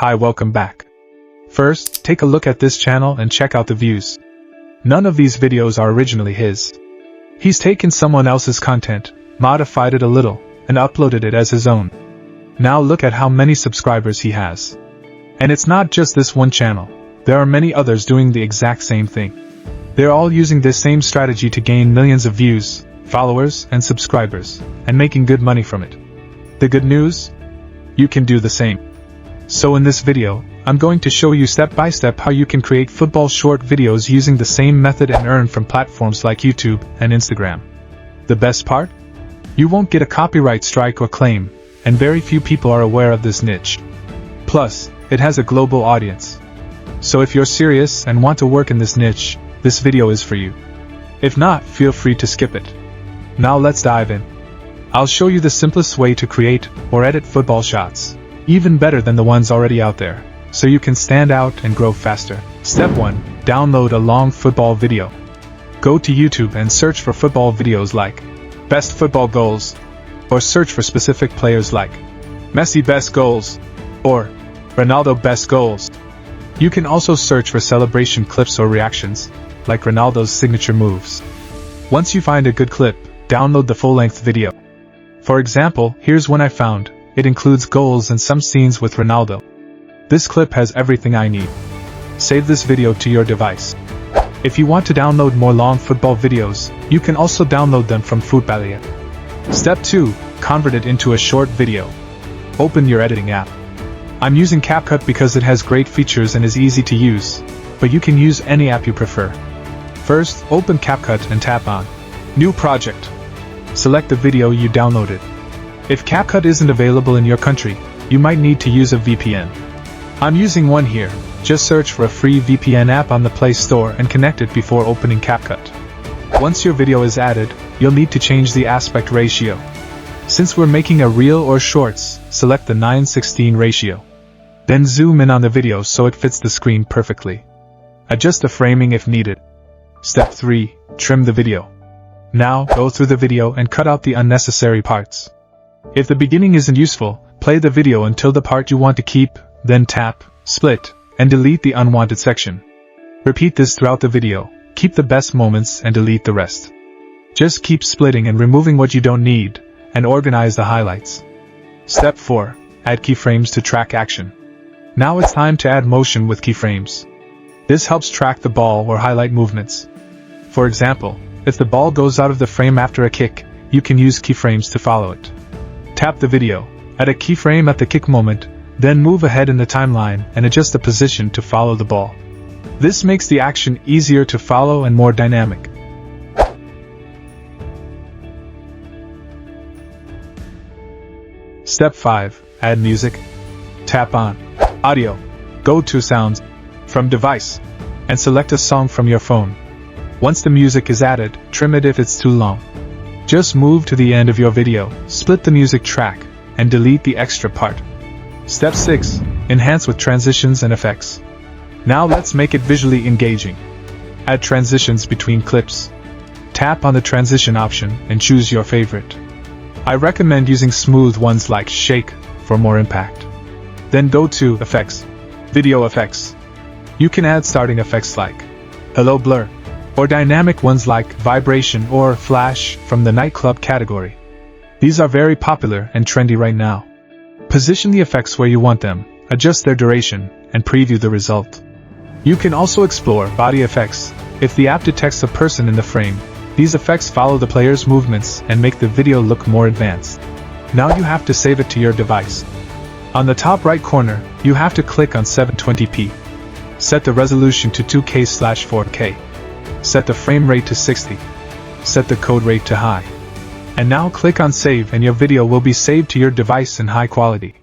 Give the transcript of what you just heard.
Hi, welcome back. First, take a look at this channel and check out the views. None of these videos are originally his. He's taken someone else's content, modified it a little, and uploaded it as his own. Now look at how many subscribers he has. And it's not just this one channel, there are many others doing the exact same thing. They're all using this same strategy to gain millions of views, followers, and subscribers, and making good money from it. The good news? You can do the same. So in this video, I'm going to show you step by step how you can create football short videos using the same method and earn from platforms like YouTube and Instagram. The best part? You won't get a copyright strike or claim, and very few people are aware of this niche. Plus, it has a global audience. So if you're serious and want to work in this niche, this video is for you. If not, feel free to skip it. Now let's dive in. I'll show you the simplest way to create or edit football shots, even better than the ones already out there, so you can stand out and grow faster. Step 1. Download a long football video. Go to YouTube and search for football videos like Best Football Goals, or search for specific players like Messi Best Goals, or Ronaldo Best Goals. You can also search for celebration clips or reactions, like Ronaldo's signature moves. Once you find a good clip, download the full-length video. For example, here's one I found. It includes goals and some scenes with Ronaldo. This clip has everything I need. Save this video to your device. If you want to download more long football videos, you can also download them from footballedits. Step 2. Convert it into a short video. Open your editing app. I'm using CapCut because it has great features and is easy to use, but you can use any app you prefer. First, open CapCut and tap on New Project. Select the video you downloaded. If CapCut isn't available in your country, you might need to use a VPN. I'm using one here. Just search for a free VPN app on the Play Store and connect it before opening CapCut. Once your video is added, you'll need to change the aspect ratio. Since we're making a reel or shorts, select the 9:16 ratio. Then zoom in on the video so it fits the screen perfectly. Adjust the framing if needed. Step 3. Trim the video. Now, go through the video and cut out the unnecessary parts. If the beginning isn't useful, play the video until the part you want to keep, then tap, split, and delete the unwanted section. Repeat this throughout the video, keep the best moments and delete the rest. Just keep splitting and removing what you don't need, and organize the highlights. Step 4. Add keyframes to track action. Now it's time to add motion with keyframes. This helps track the ball or highlight movements. For example, if the ball goes out of the frame after a kick, you can use keyframes to follow it. Tap the video, add a keyframe at the kick moment, then move ahead in the timeline and adjust the position to follow the ball. This makes the action easier to follow and more dynamic. Step 5. Add music. Tap on Audio. Go to Sounds from Device and select a song from your phone. Once the music is added, trim it if it's too long. Just move to the end of your video, split the music track, and delete the extra part. Step 6. Enhance with transitions and effects. Now let's make it visually engaging. Add transitions between clips. Tap on the transition option and choose your favorite. I recommend using smooth ones like Shake for more impact. Then go to Effects, Video Effects. You can add starting effects like Hello Blur, or dynamic ones like Vibration or Flash from the nightclub category. These are very popular and trendy right now. Position the effects where you want them, adjust their duration, and preview the result. You can also explore body effects. If the app detects a person in the frame, these effects follow the player's movements and make the video look more advanced. Now you have to save it to your device. On the top right corner, you have to click on 720p. Set the resolution to 2K/4K. Set the frame rate to 60. Set the code rate to high. And now click on Save and your video will be saved to your device in high quality.